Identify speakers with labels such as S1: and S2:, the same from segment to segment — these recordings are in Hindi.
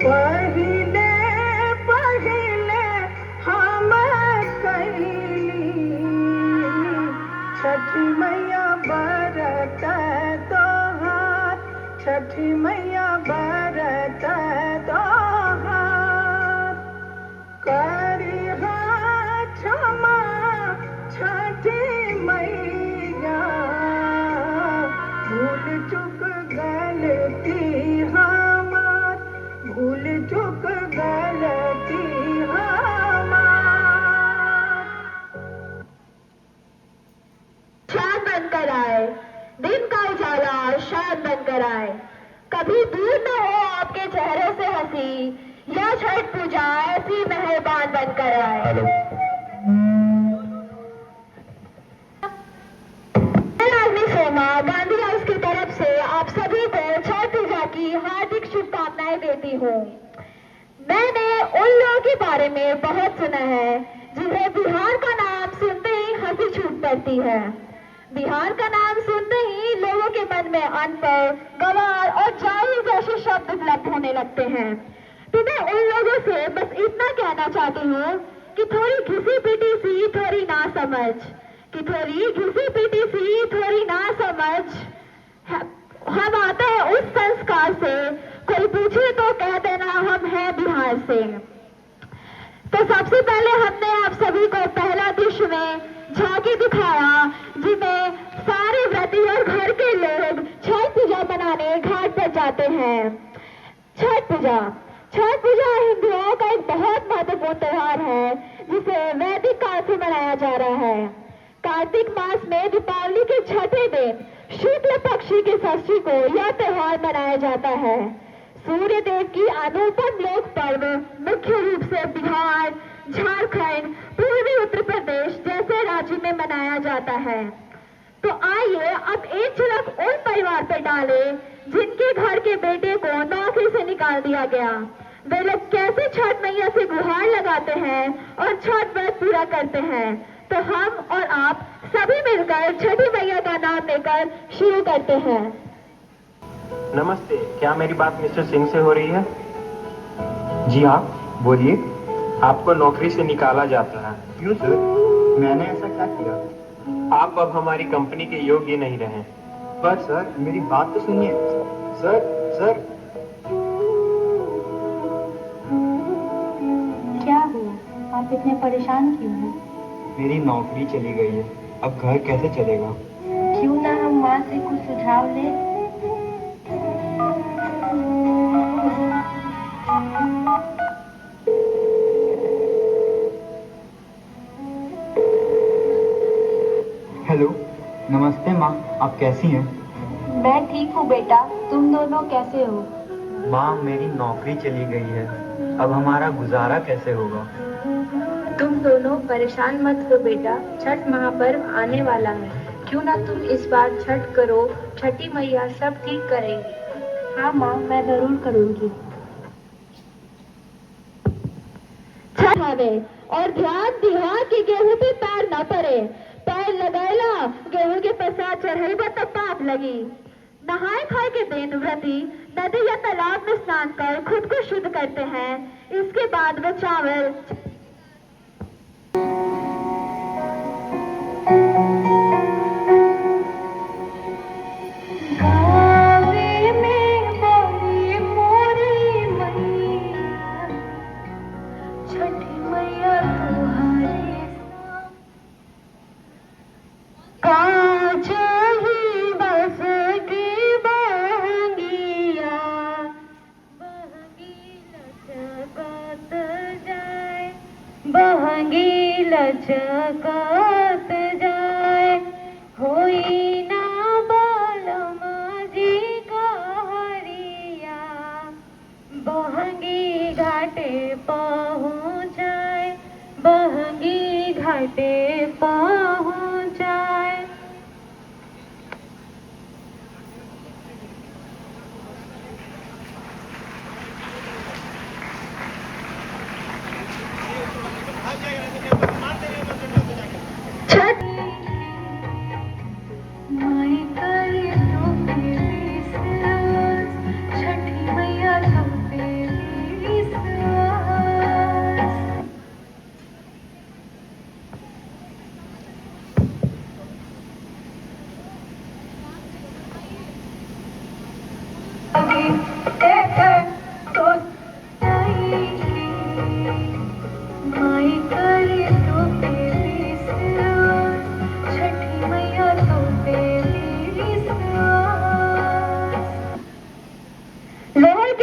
S1: पहिले पहिले हम कैली छठी मैया बरत तोहार, छठी मैया बरत तोहार। करिहा क्षमा छठी मैया, भूल चुक गलती हमार, भूल चुक गलती हमार।
S2: चांद बनकर आए, दिन का उजाला शाद बनकर आए, कभी दूर न हो आपके चेहरे से हंसी, यह छठ पूजा ऐसी मेहरबान बनकर आए।
S3: हेलो,
S2: मैं सोमा गांधी हाउस की तरफ से आप सभी को छठ पूजा की हार्दिक शुभकामनाएं देती हूँ। मैंने उन लोगों के बारे में बहुत सुना है जिन्हें बिहार का नाम सुनते ही हंसी छूट पड़ती है। बिहार का नाम सुनते ही लोगों के मन में अनपढ़, गंवार और जाहिल जैसे शब्द उपलब्ध होने लगते हैं। तो मैं उन लोगों से बस इतना कहना चाहती हूँ कि थोड़ी घिसी पिटी सी थोड़ी ना समझ, कि थोड़ी घिसी पिटी सी थोड़ी ना समझ। हम आते हैं उस संस्कार से, कोई पूछे तो कह देना हम हैं बिहार से। तो सबसे पहले हमने आप सभी को पहला दृश्य में झांकी दिखाया जिसमें सारे व्रती और घर के लोग छठ पूजा मनाने घाट पर जाते हैं। छठ पूजा हिंदुओं का एक बहुत महत्वपूर्ण त्योहार है जिसे वैदिक काल से मनाया जा रहा है। कार्तिक मास में दीपावली के छठे दिन शुक्ल पक्षी की षष्ठी को यह त्योहार मनाया जाता है। सूर्य देव की अनुपम लोक पर्व मुख्य रूप से बिहार, झारखंड, पूर्वी उत्तर प्रदेश जैसे राज्यों में मनाया जाता है। तो आइए अब एक झलक उन परिवार पर डालें जिनके घर के बेटे को नौकरी से निकाल दिया गया। वे लोग कैसे छठ मैया से गुहार लगाते हैं और छठ व्रत पूरा करते हैं। तो हम और आप सभी मिलकर छठी मैया का नाम लेकर शुरू करते हैं।
S3: नमस्ते, क्या मेरी बात मिस्टर सिंह से हो रही है? जी हाँ, बोलिए। आपको नौकरी से निकाला जाता है।
S4: क्यों सर, मैंने ऐसा क्या किया?
S3: आप अब हमारी कंपनी के योग्य नहीं रहे।
S4: पर सर मेरी बात तो सुनिए। सर सर
S5: क्या हुआ? आप इतने परेशान क्यों हैं?
S4: मेरी नौकरी चली गई है, अब घर कैसे चलेगा?
S5: क्यों ना हम माँ से कुछ सुझाव लें?
S4: हेलो, नमस्ते माँ, आप कैसी हैं?
S5: मैं ठीक हूँ बेटा, तुम दोनों कैसे हो?
S4: माँ, मेरी नौकरी चली गई है, अब हमारा गुजारा कैसे होगा?
S5: तुम दोनों परेशान मत हो बेटा, छठ महापर्व आने वाला है, क्यों ना तुम इस बार छठ करो, छठी मैया सब ठीक करेंगी। हाँ माँ, मैं जरूर करूँगी।
S2: छठ आवे और ध्यान दिहा कि गेहूं पे पैर न पड़े। पैर लगाएला गेहूं के प्रसाद चढ़ेबा तब पाप लगी। नहाए खाए के दिन व्रती नदी या तालाब में स्नान कर खुद को शुद्ध करते हैं। इसके बाद वे चावल लचकत जाए, होई ना बालमाजी कहरिया, बहंगी घाटे पहुँचाए, बहंगी घाटे पहुँचाए। छठी मैया तुम पे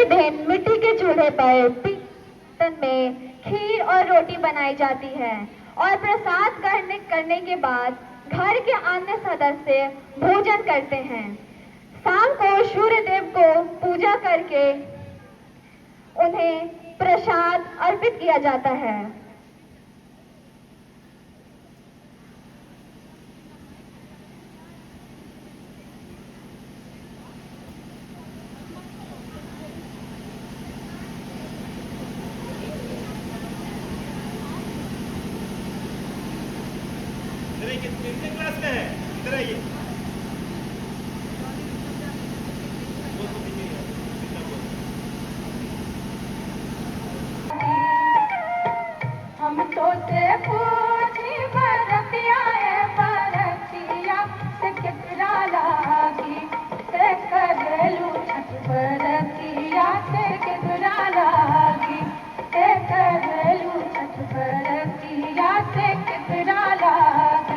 S2: दिन मिट्टी के चूल्हे पर पीतल में खीर और रोटी बनाई जाती है और प्रसाद करने के बाद घर के अन्य सदस्य भोजन करते हैं। शाम को सूर्य देव को पूजा करके उन्हें प्रसाद अर्पित किया जाता है।
S6: कितने क्लास में है? इधर आइए।
S1: हम तो से पूछी बरतिया है बरतिया से कितना लागी से करेलू छठ बरतिया से कितना लागी से करेलू छठ बरतिया से कितना लागी।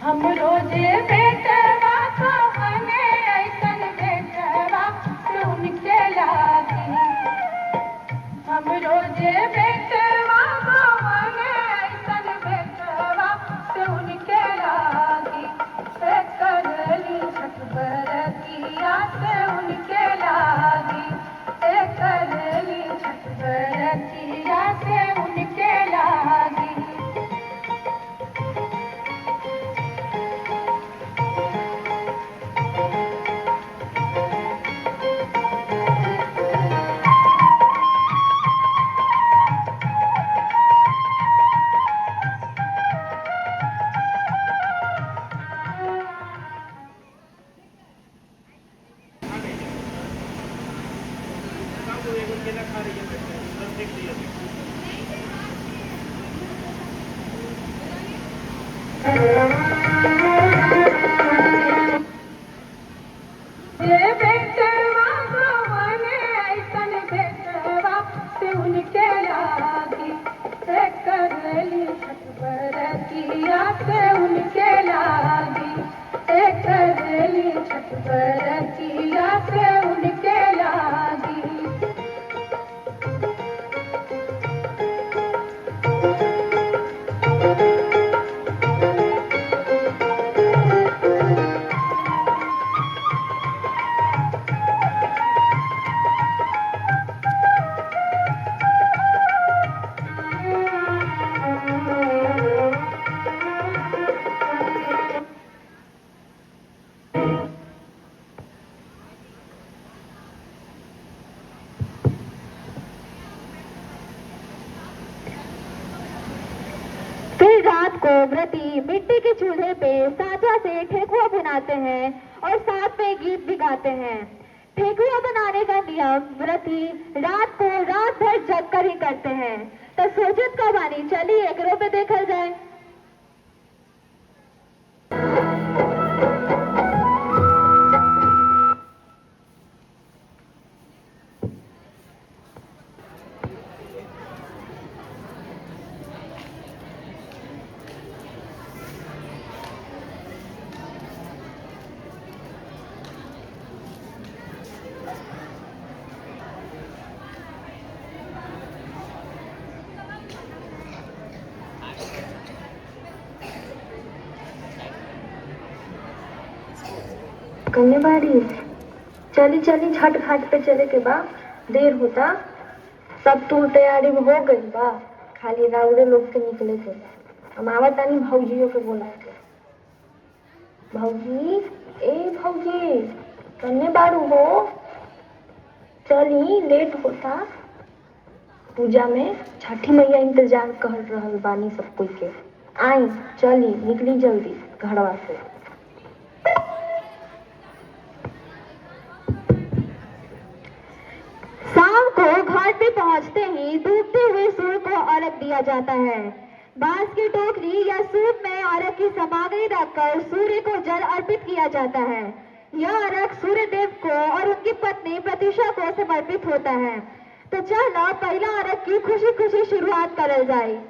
S1: हम रोजे बेटवा कहने ऐसन बेटवा से उनके लागी। हम रोजे बेटवा कहने ऐसन बेटवा से उनके लागी से करली छठ बरतिया से उनके लागी से करली छठ बरतिया से उनके लागी। ये बेटवा कहने ऐसन बेटवा से उनके लागी से करली छठ बरतिया से उनके लागी से करली छठ बरतिया से उनके लागी।
S2: फिर रात को व्रती मिट्टी के चूल्हे पे साजा से ठेकुआ बनाते हैं और साथ में गीत भी गाते हैं। ठेकुआ बनाने का नियम व्रती रात भर जग कर ही करते हैं। तो सोचत का बानी चलिए एकरो पे देखल जाए।
S5: कन्याबाड़ी चली चली छठ घाट पे चले के बा, देर होता। सब तू तैयारी में हो गई बा, खाली राउरे लोग के निकले के बा। हम आवत तानी भौजियों के बोला के। भौजी ए भौजी कन्याबाड़ू हो, चली लेट होता। पूजा में छठी मैया इंतजार कर रहल बानी सब कोई के। आई चली निकली जल्दी घरवा से।
S2: शाम को घाट पे पहुंचते ही डूबते हुए सूर्य को अर्घ दिया जाता है। बांस की टोकरी या सूप में अर्घ की सामग्री रखकर सूर्य को जल अर्पित किया जाता है। यह अर्घ सूर्य देव को और उनकी पत्नी प्रत्युषा को समर्पित होता है। तो चलो पहला अर्घ की खुशी खुशी शुरुआत करल जाए।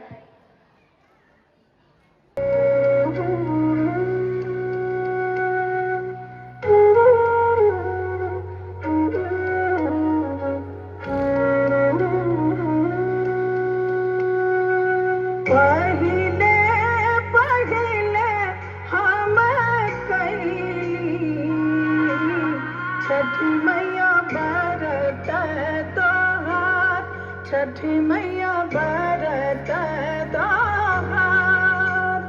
S1: छठी मैया बरत तोहार, छठी मैया बरत तोहार।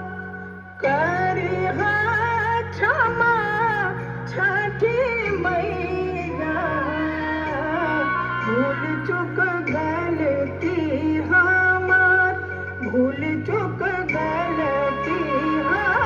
S1: करी क्षमा छठी मैया, भूल चुक गलती हमार, भूल चुक गलती हमार।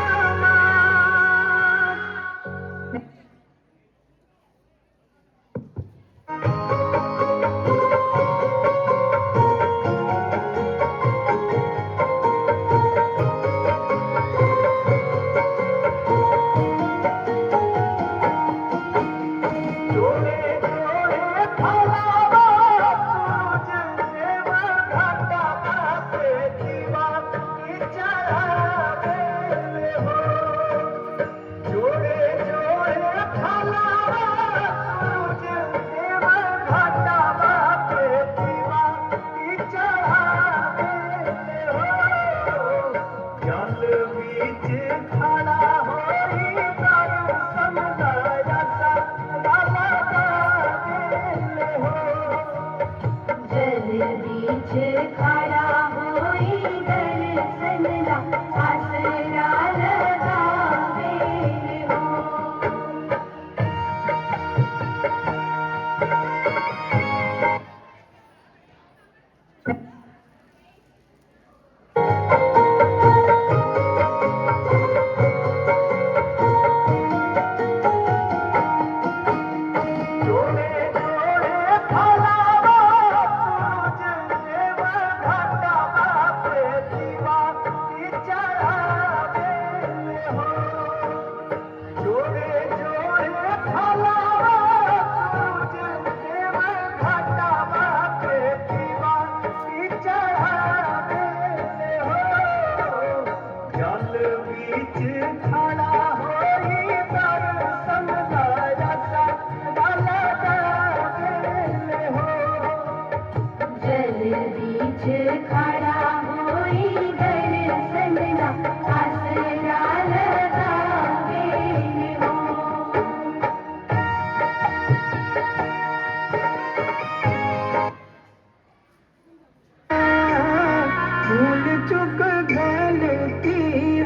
S1: भूल चुक गलती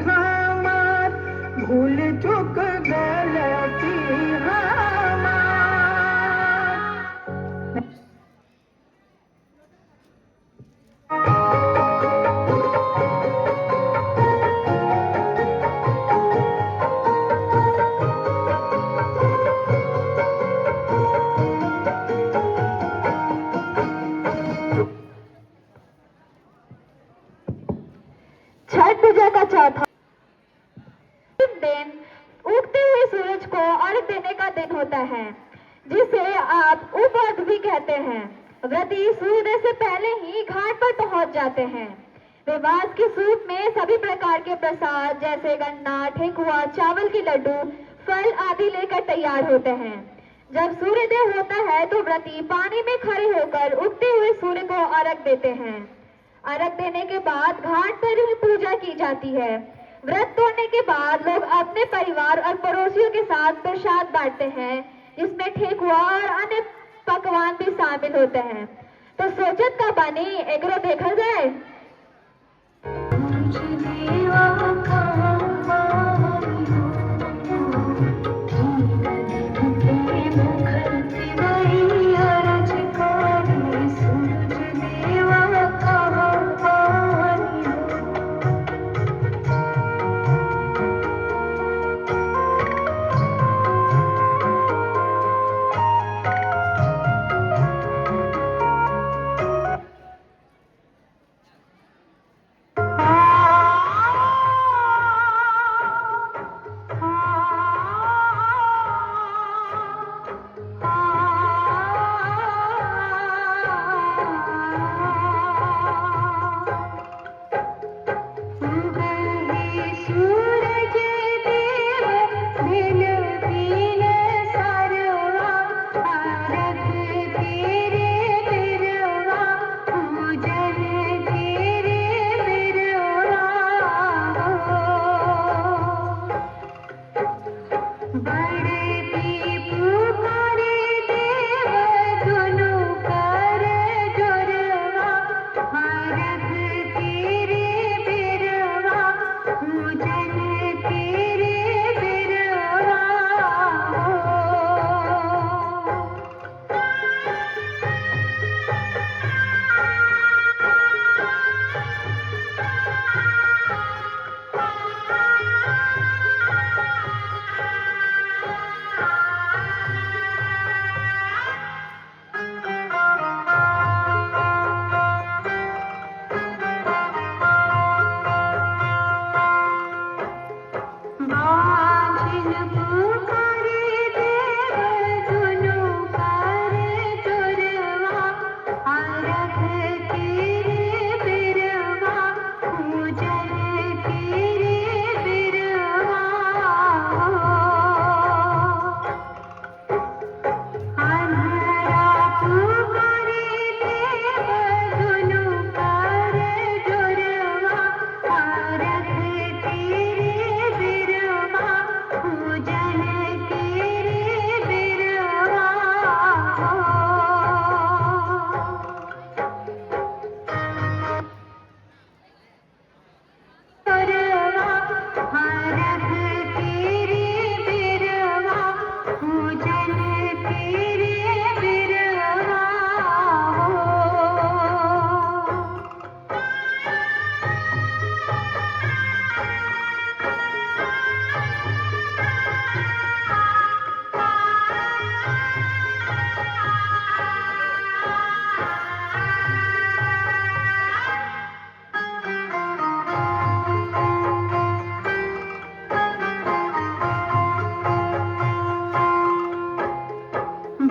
S1: हमार, भूल चुक गलती हमार।
S2: छठ पूजा का चौथा दिन उगते हुए सूरज को अर्घ देने का दिन होता है, जिसे आप उपअर्घ भी कहते हैं। व्रती सूर्योदय से पहले ही घाट पर पहुंच जाते हैं। वे बांस के सूप में सभी प्रकार के प्रसाद जैसे गन्ना, ठेकुआ, चावल के लड्डू, फल आदि लेकर तैयार होते हैं। जब सूर्योदय होता है तो व्रती पानी में खड़े होकर उगते हुए सूर्य को अर्घ देते हैं। अर्घ देने के बाद घाट पर ही पूजा की जाती है। व्रत तोड़ने के बाद लोग अपने परिवार और पड़ोसियों के साथ प्रसाद बांटते हैं, जिसमें ठेकुआ और अन्य पकवान भी शामिल होते हैं। तो सोचत का बानी एकरो देखल जाए।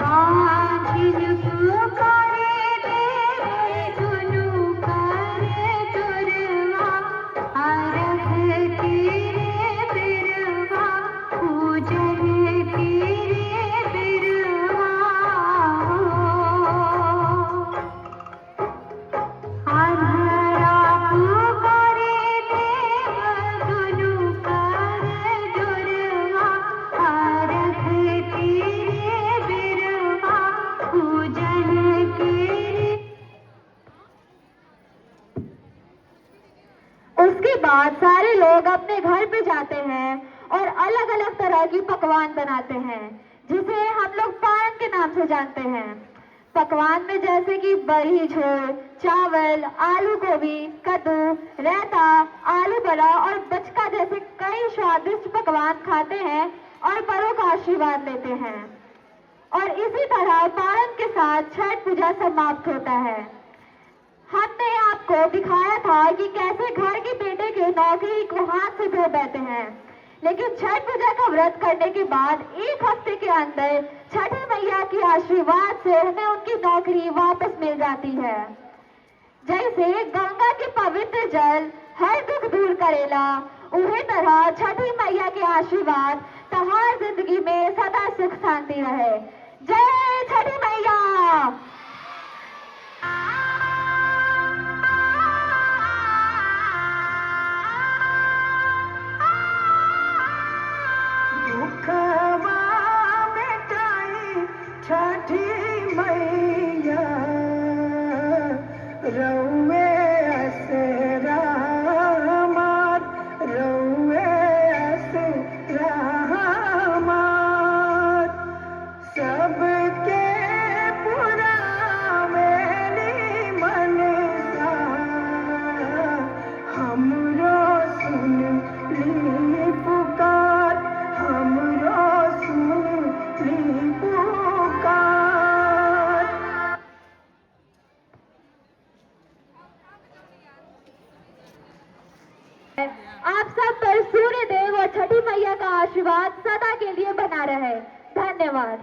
S1: बांझिल पुकारे देवे दुनु करे जुरवा आरख तेरे बिरवा पूजन तेरे बिरवा आंधरा पुकारे देव दुनु करे जुरवा आरख तेरे बिरवा पूजन तेरे।
S2: उसके बाद सारे लोग अपने घर पे जाते हैं और अलग अलग तरह की पकवान बनाते हैं जिसे हम लोग पान के नाम से जानते हैं। पकवान में जैसे कि बड़ी झोल, चावल, आलू गोभी, कद्दू, रायता, आलू बड़ा और बचका जैसे कई स्वादिष्ट पकवान खाते हैं और बड़ों का आशीर्वाद लेते हैं। और इसी तरह पारण के साथ छठ पूजा समाप्त होता है। हमने आपको दिखाया था कि कैसे घर के बेटे की नौकरी को हाथ से धो बैठे हैं, लेकिन छठ पूजा का व्रत करने के बाद एक हफ्ते के अंदर छठी मैया के आशीर्वाद से उन्हें उनकी नौकरी वापस मिल जाती है। जैसे गंगा के पवित्र जल हर दुख दूर करेला, उसी तरह छठी मैया के आशीर्वाद तहार जिंदगी में सदा सुख शांति रहे। जय छठी मैया।
S1: दुखवा मिटाई छठी मैया रउए असरा हमार रउए असरा हमार सबके पुरावेली मनसा हमरो सुन ली पुकार हमरो सुन ली पुकार।
S2: आप सब पर सूर्य देव और छठी मैया का आशीर्वाद सदा के लिए बना रहे। धन्यवाद।